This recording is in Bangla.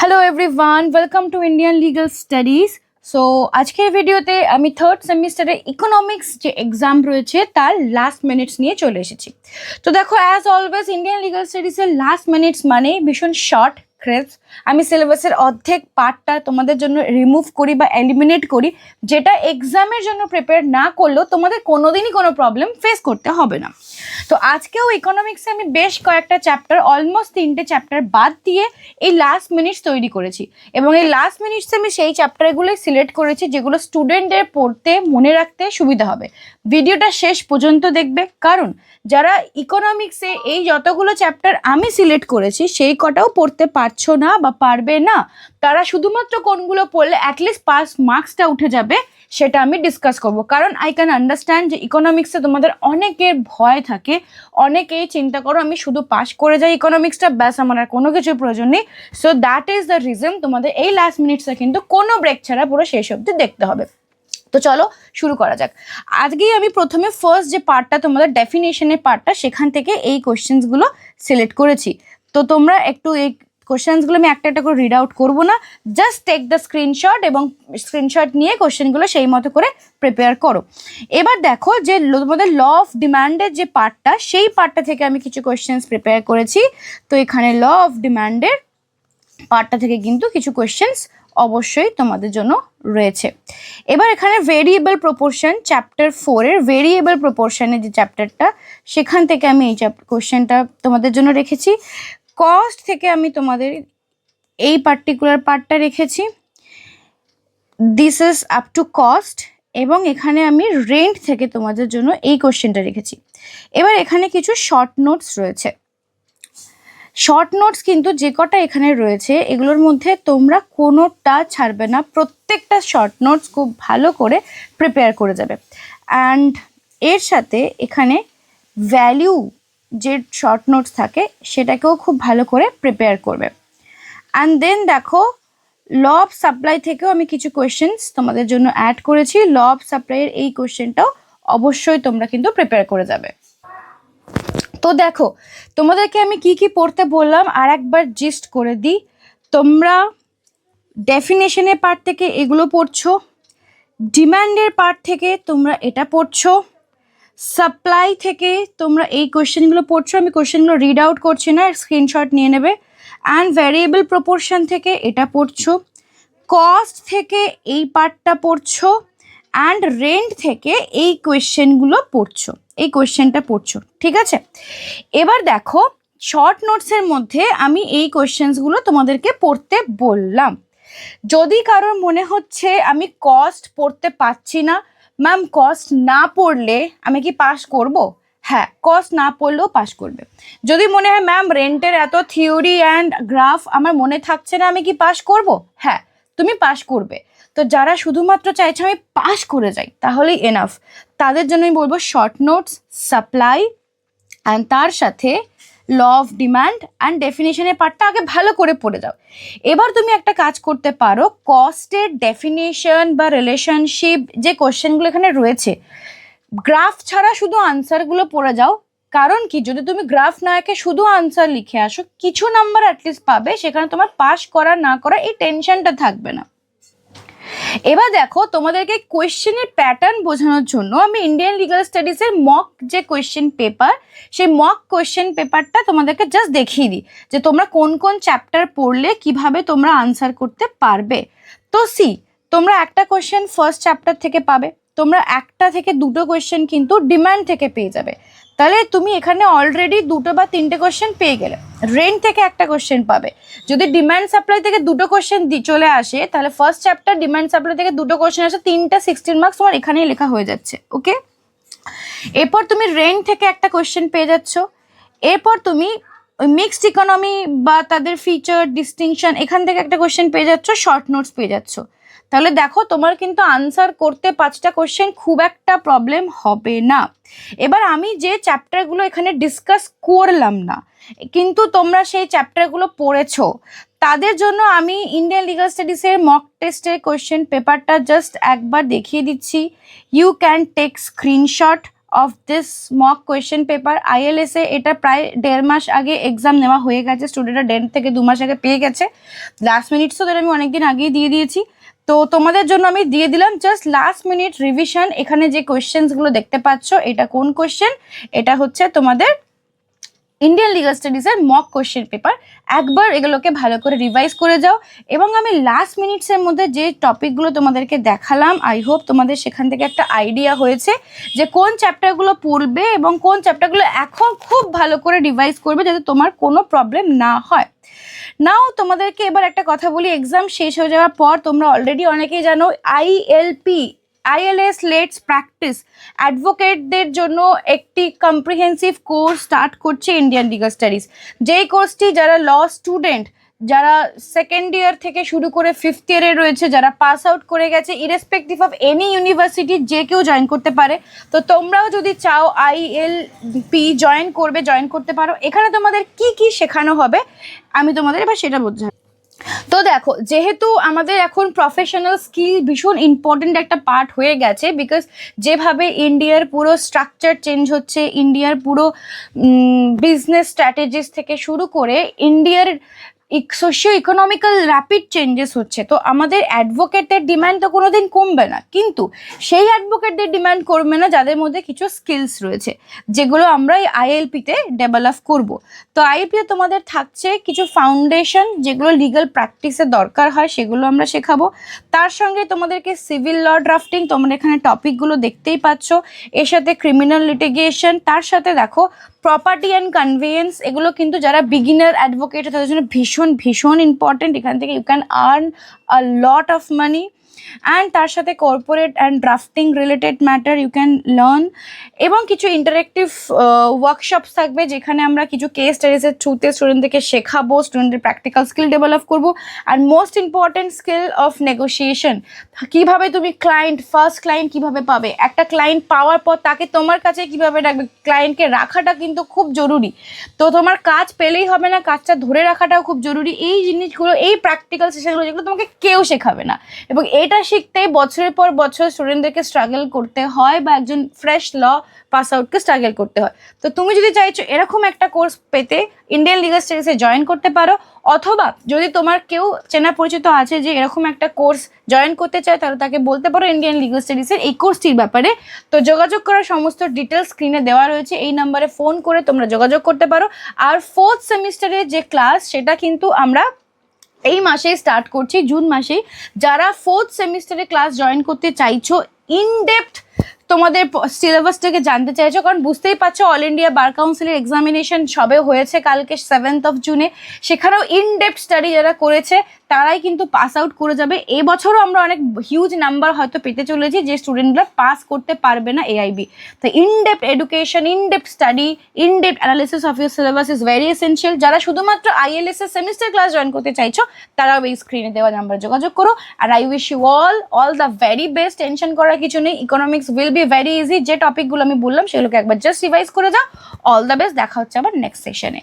Hello everyone, welcome to Indian legal studies. So আজকের ভিডিওতে আমি থার্ড সেমিস্টারে ইকোনমিক্স যে এক্সাম রয়েছে তার লাস্ট মিনিটস নিয়ে চলে এসেছি। তো দেখো, অ্যাজ অলওয়েজ ইন্ডিয়ান লিগাল স্টাডিজের লাস্ট মিনিটস মানে ভীষণ শর্ট ক্রিস্প। আমি সিলেবাসের অর্ধেক পার্টটা তোমাদের জন্য রিমুভ করি বা এলিমিনেট করি, যেটা এক্সামের জন্য প্রিপেয়ার না করলেও তোমাদের কোনোদিনই কোনো প্রবলেম ফেস করতে হবে না। তো আজকেও ইকোনমিক্সে আমি বেশ কয়েকটা চ্যাপ্টার, অলমোস্ট 3টে চ্যাপ্টার বাদ দিয়ে এই লাস্ট মিনিটস তৈরি করেছি, এবং এই লাস্ট মিনিটসে আমি সেই চ্যাপ্টারগুলোই সিলেক্ট করেছি যেগুলো স্টুডেন্টদের পড়তে মনে রাখতে সুবিধা হবে। ভিডিওটা শেষ পর্যন্ত দেখবে, কারণ যারা ইকোনমিক্সে এই যতগুলো চ্যাপ্টার আমি সিলেক্ট করেছি সেই কটাও পড়তে পারছো না বা পারবে না, তারা শুধুমাত্র কোনগুলো পড়লে অ্যাটলিস্ট পাস মার্কসটা উঠে যাবে সেটা আমি ডিসকাস করব। কারণ আই ক্যান আন্ডারস্ট্যান্ড যে ইকোনমিক্সে তোমাদের অনেকের ভয় থাকে, অনেকেই চিন্তা করো আমি শুধু পাস করে যাই ইকোনমিক্সটা, ব্যাস আমার আর কোনো কিছুর প্রয়োজন নেই। So that is the reason তোমাদের এই লাস্ট মিনিটসে কিন্তু কোনো ব্রেক ছাড়া পুরো শেষ অবধি দেখতে হবে। তো চলো শুরু করা যাক। আজকেই আমি প্রথমে ফার্স্ট যে পার্টটা তোমাদের ডেফিনেশনের পার্টটা, সেখান থেকে এই কোয়েশ্চেন্সগুলো সিলেক্ট করেছি। তো তোমরা একটু এই কোয়েশ্চেন্সগুলো আমি একটা একটা করে রিড আউট করবো না, জাস্ট টেক দ্য স্ক্রিনশট এবং স্ক্রিনশট নিয়ে কোয়েশ্চেনগুলো সেই মতো করে প্রিপেয়ার করো। এবার দেখো যে তোমাদের ল অফ ডিমান্ডের যে পার্টটা, সেই পার্টটা থেকে আমি কিছু কোয়েশ্চেন্স প্রিপেয়ার করেছি। তো এখানে ল অফ ডিমান্ডের পার্টটা থেকে কিন্তু কিছু কোয়েশ্চেন্স অবশ্যই তোমাদের জন্য রয়েছে। এবার এখানে ভেরিয়েবল প্রপোর্শন চ্যাপ্টার 4-এর ভেরিয়েবল প্রপোর্শনের যে চ্যাপ্টারটা, সেখান থেকে আমি এই কোয়েশ্চেনটা তোমাদের জন্য রেখেছি। কস্ট থেকে আমি তোমাদের এই পার্টিকুলার পার্টটা রেখেছি, this is up to cost, এবং এখানে আমি রেন্ট থেকে তোমাদের জন্য এই কোয়েশ্চেনটা রেখেছি। এবার এখানে কিছু শর্ট নোটস রয়েছে। শর্ট নোটস কিন্তু যে কটা এখানে রয়েছে এগুলোর মধ্যে তোমরা কোনোটা ছাড়বে না, প্রত্যেকটা শর্ট নোটস খুব ভালো করে প্রিপেয়ার করে যাবে। অ্যান্ড এর সাথে এখানে ভ্যালিউ যে শর্ট নোটস থাকে সেটাকেও খুব ভালো করে প্রিপেয়ার করবে। অ্যান্ড দেন দেখো, ল অফ সাপ্লাই থেকেও আমি কিছু কোয়েশ্চেন্স তোমাদের জন্য অ্যাড করেছি। ল অফ সাপ্লাইয়ের এই কোয়েশ্চেনটাও অবশ্যই তোমরা কিন্তু প্রিপেয়ার করে যাবে। তো দেখো, তোমাদেরকে আমি কি কি পড়তে বললাম আর একবার জিস্ট করে দিই। তোমরা ডেফিনেশনের পার্ট থেকে এগুলো পড়ছো, ডিমান্ডের পার্ট থেকে তোমরা এটা পড়ছো, সাপ্লাই থেকে তোমরা এই কোয়েশ্চেনগুলো পড়ছো। আমি কোয়েশ্চেনগুলো রিড আউট করছি না, স্ক্রিনশট নিয়ে নেবে। অ্যান্ড ভ্যারিয়েবল প্রপোর্শন থেকে এটা পড়ছো, কস্ট থেকে এই পার্টটা পড়ছো, অ্যান্ড রেন্ট থেকে এই কোয়েশ্চেনগুলো পড়ছো, এই কোয়েশ্চেনটা পড়ছো, ঠিক আছে? এবার দেখো, শর্ট নোটসের মধ্যে আমি এই কোয়েশ্চেন্সগুলো তোমাদেরকে পড়তে বললাম। যদি কারোর মনে হচ্ছে আমি কস্ট পড়তে পারছি না, ম্যাম কস্ট না পড়লে আমি কি পাস করব? হ্যাঁ, কস্ট না পড়লেও পাস করবে। যদি মনে হয় ম্যাম রেন্টের এত থিওরি অ্যান্ড গ্রাফ আমার মনে থাকছে না, আমি কি পাস করব? হ্যাঁ, তুমি পাস করবে। তো যারা শুধুমাত্র চাইছে আমি পাস করে যাই তাহলেই এনাফ, তাদের জন্য আমি বলবো শর্ট নোটস, সাপ্লাই অ্যান্ড তার সাথে ল অফ ডিমান্ড অ্যান্ড ডেফিনেশনের পার্টটা আগে ভালো করে পড়ে যাও। এবার তুমি একটা কাজ করতে পারো, কস্টের ডেফিনেশন বা রিলেশনশিপ যে কোশ্চেনগুলো এখানে রয়েছে, গ্রাফ ছাড়া শুধু আনসারগুলো পড়ে যাও। কারণ কি, যদি তুমি গ্রাফ না এঁকে শুধু আনসার লিখে আসো, কিছু নাম্বার অ্যাটলিস্ট পাবে, সেখানে তোমার পাস করা না করা এই টেনশনটা থাকবে না। এবার দেখো, তোমাদেরকে কোয়েশ্চেনের প্যাটার্ন বোঝানোর জন্য আমি ইন্ডিয়ান লিগাল স্টাডিজের মক যে কোয়েশ্চেন পেপার, সেই মক কোয়েশ্চেন পেপারটা তোমাদেরকে জাস্ট দেখিয়ে দিই যে তোমরা কোন কোন চ্যাপ্টার পড়লে কিভাবে তোমরা আনসার করতে পারবে। তো তোমরা একটা কোয়েশ্চেন ফার্স্ট চ্যাপ্টার থেকে পাবে, তোমরা একটা থেকে দুটো কোয়েশ্চেন কিন্তু ডিমান্ড থেকে পেয়ে যাবে। তাহলে তুমি এখানে অলরেডি 2 বা 3টে কোয়েশ্চেন পেয়ে গেলে। রেন্ট থেকে একটা কোয়েশ্চেন পাবে। যদি ডিমান্ড সাপ্লাই থেকে 2টো কোয়েশ্চেন চলে আসে, তাহলে ফার্স্ট চ্যাপ্টার ডিমান্ড সাপ্লাই থেকে 2টো কোয়েশ্চেন আসে, 3টা 16 মার্কস তোমার এখানেই লেখা হয়ে যাচ্ছে। ওকে, এরপর তুমি রেন্ট থেকে একটা কোয়েশ্চেন পেয়ে যাচ্ছ। এরপর তুমি ওই মিক্সড ইকোনমি বা তাদের ফিচার ডিস্টিংশন, এখান থেকে একটা কোয়েশ্চেন পেয়ে যাচ্ছ, শর্ট নোটস পেয়ে যাচ্ছ। তাহলে দেখো, তোমার কিন্তু আনসার করতে 5টা কোয়েশ্চেন খুব একটা প্রবলেম হবে না। এবার আমি যে চ্যাপ্টারগুলো এখানে ডিসকাস করলাম না, কিন্তু তোমরা সেই চ্যাপ্টারগুলো পড়েছো, তাদের জন্য আমি ইন্ডিয়ান লিগাল স্টাডিজের মক টেস্টের কোয়েশ্চেন পেপারটা জাস্ট একবার দেখিয়ে দিচ্ছি। You can take screenshot of this mock question paper. ILS এ এটা প্রায় 1.5 মাস আগে এক্সাম নেওয়া হয়ে গেছে, স্টুডেন্টরা 1.5 থেকে 2 মাস আগে পেয়ে গেছে। লাস্ট মিনিটস তো আমি অনেকদিন আগেই দিয়ে দিয়েছি, তো তোমাদের জন্য আমি দিয়ে দিলাম জাস্ট লাস্ট মিনিট রিভিশন। এখানে যে কোয়েশ্চেন্সগুলো দেখতে পাচ্ছ, এটা কোন কোয়েশ্চেন? এটা হচ্ছে তোমাদের ইন্ডিয়ান লিগাল স্টাডিজের মক কোয়েশ্চেন পেপার। একবার এগুলোকে ভালো করে রিভাইজ করে যাও। এবং আমি লাস্ট মিনিটসের মধ্যে যে টপিকগুলো তোমাদেরকে দেখালাম, আই হোপ তোমাদের সেখান থেকে একটা আইডিয়া হয়েছে যে কোন চ্যাপ্টারগুলো পড়বে এবং কোন চ্যাপ্টারগুলো এখন খুব ভালো করে রিভাইজ করবে যাতে তোমার কোনো প্রবলেম না হয়। নাও তোমাদেরকে এবার একটা কথা বলি, এক্সাম শেষ হয়ে যাওয়ার পর তোমরা অলরেডি অনেকেই জানো ILS লেটস প্র্যাকটিস অ্যাডভোকেটদের জন্য একটি কম্প্রিহেন্সিভ কোর্স স্টার্ট করছে ইন্ডিয়ান লিগাল স্টাডিজ। যেই কোর্সটি যারা ল স্টুডেন্ট, যারা সেকেন্ড ইয়ার থেকে শুরু করে 5th ইয়ারে রয়েছে, যারা পাস আউট করে গেছে, ইরেসপেক্টিভ অফ এনি ইউনিভার্সিটি যে কেউ জয়েন করতে পারে। তো তোমরাও যদি চাও ILP জয়েন করতে পারো। এখানে তোমাদের কি কি শেখানো হবে আমি তোমাদের এবার সেটা বোঝাই। তো দেখো, যেহেতু আমাদের এখন প্রফেশনাল স্কিল ভীষণ ইম্পর্টেন্ট একটা পার্ট হয়ে গেছে, বিকজ যেভাবে ইন্ডিয়ার পুরো স্ট্রাকচার চেঞ্জ হচ্ছে, ইন্ডিয়ার পুরো বিজনেস স্ট্র্যাটেজিস থেকে শুরু করে ইন্ডিয়ার সোশিও ইকোনমিক্যাল র্যাপিড চেঞ্জেস হচ্ছে, তো আমাদের অ্যাডভোকেটের ডিমান্ড তো কোনোদিন কমবে না, কিন্তু সেই অ্যাডভোকেটদের ডিমান্ড করবে না যাদের মধ্যে কিছু স্কিলস রয়েছে, যেগুলো আমরা এই ILP-তে ডেভেলপ করব। তো ILP-তে তোমাদের থাকছে কিছু ফাউন্ডেশন, যেগুলো লিগাল প্র্যাকটিসে দরকার হয় সেগুলো আমরা শেখাবো। তার সঙ্গে তোমাদেরকে সিভিল ল ড্রাফটিং, তোমরা এখানে টপিকগুলো দেখতেই পাচ্ছ, এর সাথে ক্রিমিনাল লিটিগেশন, তার সাথে দেখো প্রপার্টি অ্যান্ড কনভেয়েন্স। এগুলো কিন্তু যারা বিগিনার অ্যাডভোকেট তাদের জন্য ভীষণ ভীষণ ইম্পর্টেন্ট। এখান থেকে you can earn a lot of money. And তার সাথে corporate and drafting related matter you can learn. এবং কিছু ইন্টারেক্টিভ ওয়ার্কশপস থাকবে, যেখানে আমরা কিছু কেস স্টাডিজের থ্রুতে স্টুডেন্টদেরকে শেখাবো, স্টুডেন্টের প্র্যাকটিক্যাল স্কিল ডেভেলপ করবো। আর most important skill of negotiation, কীভাবে তুমি ফার্স্ট ক্লায়েন্ট কীভাবে পাবে, একটা ক্লায়েন্ট পাওয়ার পর তাকে তোমার কাছে কীভাবে রাখবে, ক্লায়েন্টকে রাখাটা কিন্তু খুব জরুরি। তো তোমার কাজ পেলেই হবে না, কাজটা ধরে রাখাটাও খুব জরুরি। এই জিনিসগুলো, এই প্র্যাকটিক্যাল সেশনগুলো, যেগুলো তোমাকে কেউ শেখাবে না, এবং এটা শিখতে বছরের পর বছর স্টুডেন্টদেরকে স্ট্রাগল করতে হয়, বা একজন ফ্রেশ ল পাস আউটকে স্ট্রাগল করতে হয়। তো তুমি যদি চাইছো এরকম একটা কোর্স পেতে, ইন্ডিয়ান লিগাল স্টাডিজে জয়েন করতে পারো। অথবা যদি তোমার কেউ চেনা পরিচিত আছে যে এরকম একটা কোর্স জয়েন করতে চায়, তাহলে তাকে বলতে পারো ইন্ডিয়ান লিগাল স্টাডিজের এই কোর্সটির ব্যাপারে। তো যোগাযোগ করার সমস্ত ডিটেলস স্ক্রিনে দেওয়া রয়েছে, এই নাম্বারে ফোন করে তোমরা যোগাযোগ করতে পারো। আর 4th সেমিস্টারের যে ক্লাস, সেটা কিন্তু আমরা এই মাসেই স্টার্ট করছি, জুন মাসেই। যারা 4th সেমিস্টারে ক্লাস জয়েন করতে চাইছো, ইনডেপথ তোমাদের সিলেবাসটাকে জানতে চাইছো, কারণ বুঝতেই পারছো অল ইন্ডিয়া বার কাউন্সিলের এক্সামিনেশন সবে হয়েছে কালকে 7th of June, সেখানেও ইনডেপথ স্টাডি যারা করেছে তারাই কিন্তু পাস আউট করে যাবে। এবছরও আমরা অনেক হিউজ নাম্বার হয়তো পেতে চলেছি যে স্টুডেন্টরা পাস করতে পারবে না AIB। তো in-depth education, in-depth study, in-depth analysis of your syllabus is very essential. যারা শুধুমাত্র ILS এর সেমিস্টার ক্লাস জয়েন করতে চাইছো, তারাও এই স্ক্রিনে দেওয়া নাম্বারে যোগাযোগ করো। আর I wish you all the very best. Tension করার কিছু নেই, economics will be very easy. যে টপিকগুলো আমি বললাম সেগুলোকে একবার জাস্ট রিভাইজ করে যাও। অল দ্য বেস্ট, দেখা হচ্ছে আবার নেক্সট সেশনে।